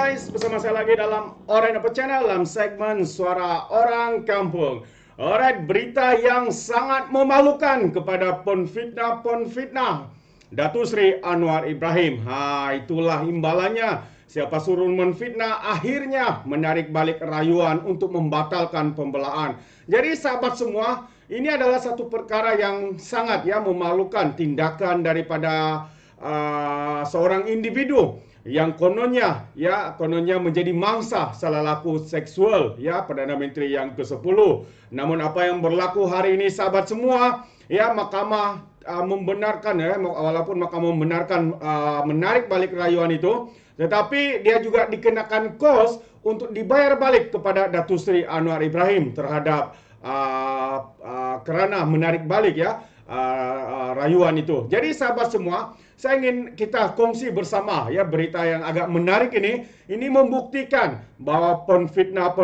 guys, bersama saya lagi dalam Orang Apa Channel dalam segmen Suara Orang Kampung. Alright, berita yang sangat memalukan kepada penfitnah Datuk Seri Anwar Ibrahim. Itulah imbalannya. Siapa suruh menfitnah akhirnya menarik balik rayuan untuk membatalkan pembelaan. Jadi sahabat semua, ini adalah satu perkara yang sangat memalukan, tindakan daripada seorang individu yang kononnya menjadi mangsa salah laku seksual Perdana Menteri yang ke-10. Namun apa yang berlaku hari ini sahabat semua, mahkamah membenarkan walaupun mahkamah membenarkan menarik balik rayuan itu, tetapi dia juga dikenakan kos untuk dibayar balik kepada Datuk Seri Anwar Ibrahim terhadap kerana menarik balik rayuan itu. Jadi sahabat semua, saya ingin kita kongsi bersama berita yang agak menarik ini. Ini membuktikan bahwa penfitnah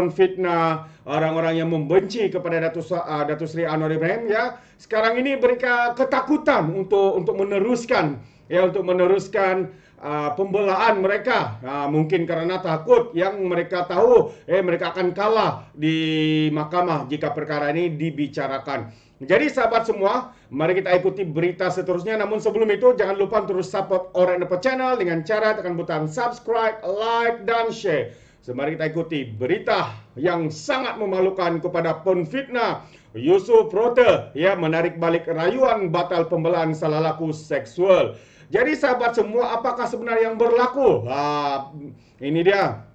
orang-orang yang membenci kepada Datuk Seri Anwar Ibrahim sekarang ini mereka ketakutan untuk meneruskan pembelaan mereka. Mungkin karena takut yang mereka tahu mereka akan kalah di mahkamah jika perkara ini dibicarakan. Jadi sahabat semua, mari kita ikuti berita seterusnya. Namun sebelum itu, jangan lupa terus support Orang Apa Channel dengan cara tekan butang subscribe, like, dan share. So, mari kita ikuti berita yang sangat memalukan kepada penfitnah Yusuf Prote menarik balik rayuan batal pembelaan salah laku seksual. Jadi sahabat semua, apakah sebenarnya yang berlaku? Ini dia.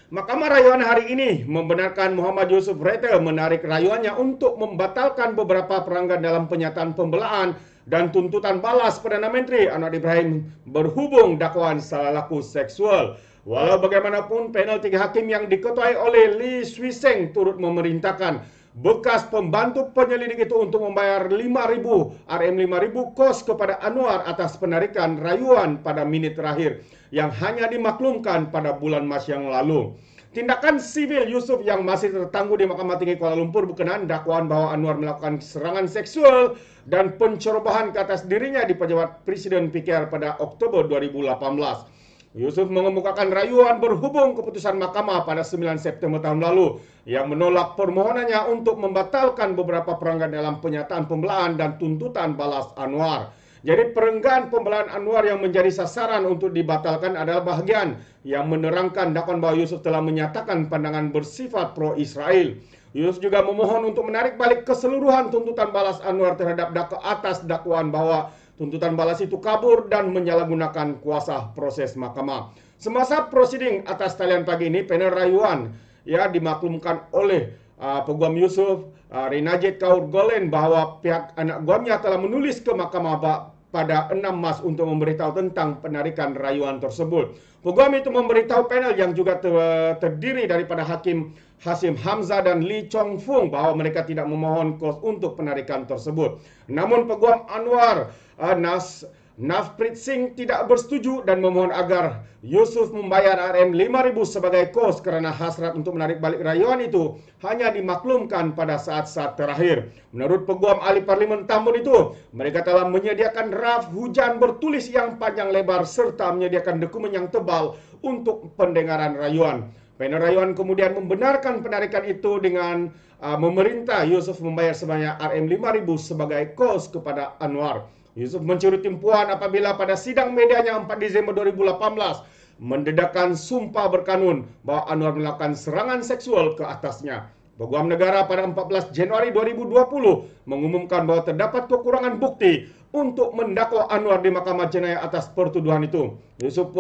Mahkamah Rayuan hari ini membenarkan Muhammad Yusuf Prote menarik rayuannya untuk membatalkan beberapa pelanggaran dalam penyataan pembelaan dan tuntutan balas Perdana Menteri Anwar Ibrahim berhubung dakwaan salah laku seksual. Walau bagaimanapun, panel 3 hakim yang diketuai oleh Lee Swee Seng turut memerintahkan bekas pembantu penyelidik itu untuk membayar 5.000 RM5.000 kos kepada Anwar atas penarikan rayuan pada minit terakhir yang hanya dimaklumkan pada bulan Mac yang lalu. Tindakan sivil Yusuf yang masih tertangguh di Mahkamah Tinggi Kuala Lumpur berkenaan dakwaan bahwa Anwar melakukan serangan seksual dan pencerobohan ke atas dirinya di pejabat Presiden PKR pada Oktober 2018. Yusuf mengemukakan rayuan berhubung keputusan mahkamah pada 9 September tahun lalu yang menolak permohonannya untuk membatalkan beberapa pelanggaran dalam penyataan pembelaan dan tuntutan balas Anwar. Jadi perenggan pembelaan Anwar yang menjadi sasaran untuk dibatalkan adalah bahagian yang menerangkan dakwaan bahwa Yusuf telah menyatakan pandangan bersifat pro-Israel. Yusuf juga memohon untuk menarik balik keseluruhan tuntutan balas Anwar terhadap atas dakwaan bahwa tuntutan balas itu kabur dan menyalahgunakan kuasa proses mahkamah. Semasa prosiding atas talian pagi ini, panel rayuan dimaklumkan oleh Peguam Yusuf, Renajit Kaur Golen, bahwa pihak anak guamnya telah menulis ke mahkamah pada 6 Mac untuk memberitahu tentang penarikan rayuan tersebut. Peguam itu memberitahu panel yang juga terdiri daripada Hakim Hasim Hamzah dan Lee Chong Fung bahwa mereka tidak memohon kos untuk penarikan tersebut. Namun Peguam Anwar, Navpreet Singh, tidak bersetuju dan memohon agar Yusuf membayar RM5.000 sebagai kos kerana hasrat untuk menarik balik rayuan itu hanya dimaklumkan pada saat-saat terakhir. Menurut Peguam Ahli Parlimen Tambun itu, mereka telah menyediakan draft hujan bertulis yang panjang lebar serta menyediakan dokumen yang tebal untuk pendengaran rayuan. Panel rayuan kemudian membenarkan penarikan itu dengan memerintah Yusuf membayar sebanyak RM5.000 sebagai kos kepada Anwar. Yusuf mencuri timpuan apabila pada sidang medianya 4 Disember 2018 mendedahkan sumpah berkanun bahwa Anwar melakukan serangan seksual ke atasnya. Peguam negara pada 14 Januari 2020 mengumumkan bahwa terdapat kekurangan bukti untuk mendakwa Anwar di Mahkamah Jenayah atas pertuduhan itu. Yusuf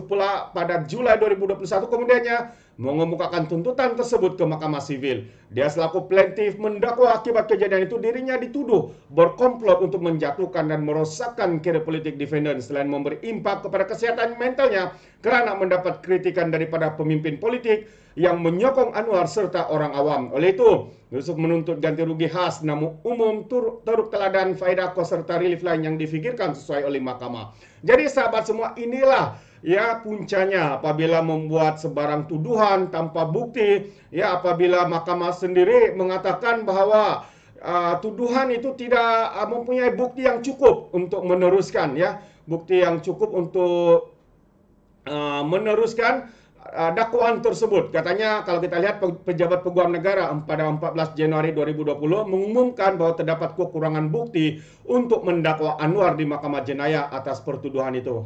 pula pada Julai 2021 kemudiannya mengemukakan tuntutan tersebut ke Mahkamah Sivil. Dia selaku plaintiff mendakwa akibat kejadian itu dirinya dituduh berkomplot untuk menjatuhkan dan merosakkan karier politik defendant selain memberi impak kepada kesehatan mentalnya kerana mendapat kritikan daripada pemimpin politik yang menyokong Anwar serta orang awam. Oleh itu, Yusuf menuntut ganti rugi khas namun umum turut teladan faedah kos serta relief lain yang difikirkan sesuai oleh mahkamah. Jadi sahabat semua, inilah puncanya apabila membuat sebarang tuduhan tanpa bukti, apabila mahkamah sendiri mengatakan bahwa tuduhan itu tidak mempunyai bukti yang cukup untuk meneruskan, bukti yang cukup untuk meneruskan dakwaan tersebut. Katanya kalau kita lihat pejabat peguam negara pada 14 Januari 2020 mengumumkan bahwa terdapat kekurangan bukti untuk mendakwa Anwar di Mahkamah Jenayah atas pertuduhan itu.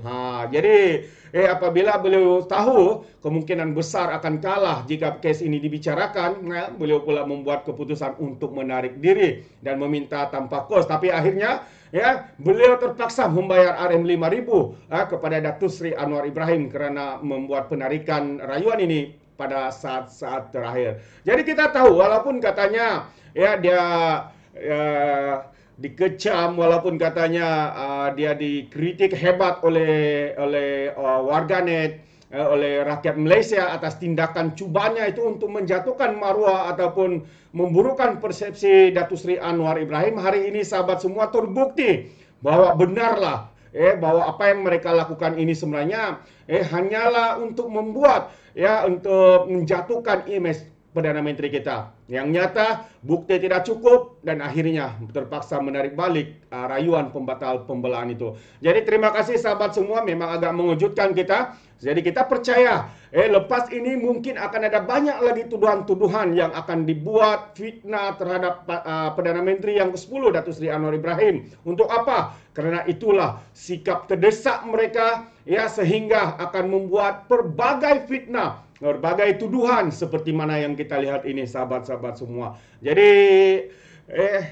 Jadi apabila beliau tahu kemungkinan besar akan kalah jika kes ini dibicarakan, beliau pula membuat keputusan untuk menarik diri dan meminta tanpa kos. Tapi akhirnya beliau terpaksa membayar Rm5.000 kepada Datuk Seri Anwar Ibrahim kerana membuat penarikan rayuan ini pada saat-saat terakhir. Jadi kita tahu walaupun katanya dia dikecam, walaupun katanya dia dikritik hebat oleh warganet, oleh rakyat Malaysia atas tindakan cubanya itu untuk menjatuhkan maruah ataupun memburukkan persepsi Datuk Seri Anwar Ibrahim. Hari ini sahabat semua terbukti bahwa benarlah bahwa apa yang mereka lakukan ini sebenarnya hanyalah untuk membuat untuk menjatuhkan imej Perdana Menteri kita. Yang nyata bukti tidak cukup dan akhirnya terpaksa menarik balik rayuan pembatal pembelaan itu. Jadi terima kasih sahabat semua, memang agak mengejutkan kita. Jadi kita percaya lepas ini mungkin akan ada banyak lagi tuduhan-tuduhan yang akan dibuat fitnah terhadap Perdana Menteri yang ke-10 Datuk Seri Anwar Ibrahim. Untuk apa? Karena itulah sikap terdesak mereka sehingga akan membuat pelbagai fitnah, berbagai tuduhan seperti mana yang kita lihat ini sahabat-sahabat semua. Jadi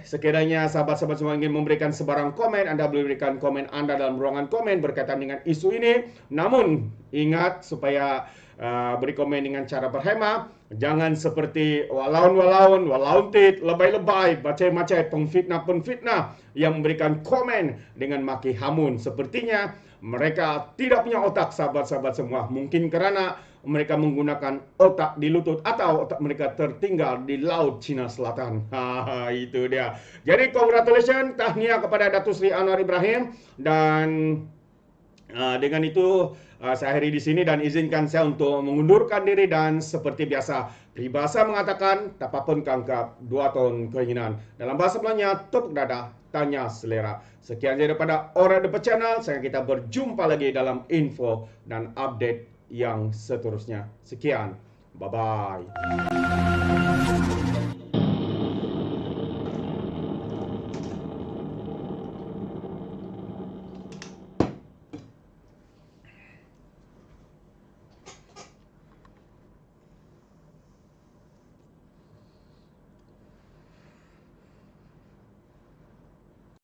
sekiranya sahabat-sahabat semua ingin memberikan sebarang komen, Anda boleh berikan komen Anda dalam ruangan komen berkaitan dengan isu ini. Namun ingat supaya beri komen dengan cara berhemah. Jangan seperti walaun-walaun, walauntit, lebay-lebay, bacai-macai, pengfitnah-pengfitnah yang memberikan komen dengan maki hamun. Sepertinya mereka tidak punya otak sahabat-sahabat semua. Mungkin kerana mereka menggunakan otak di lutut atau otak mereka tertinggal di Laut Cina Selatan. Itu dia. Jadi congratulations, tahniah kepada Datuk Seri Anwar Ibrahim. Dan dengan itu saya akhiri di sini dan izinkan saya untuk mengundurkan diri. Dan seperti biasa, peribahasa mengatakan tapapun kangkap 2 tahun kehinaan. Dalam bahasa Melayunya, tepuk dada, tanya selera. Sekian daripada Orang The Channel. Saya kita berjumpa lagi dalam info dan update yang seterusnya. Sekian. Bye-bye.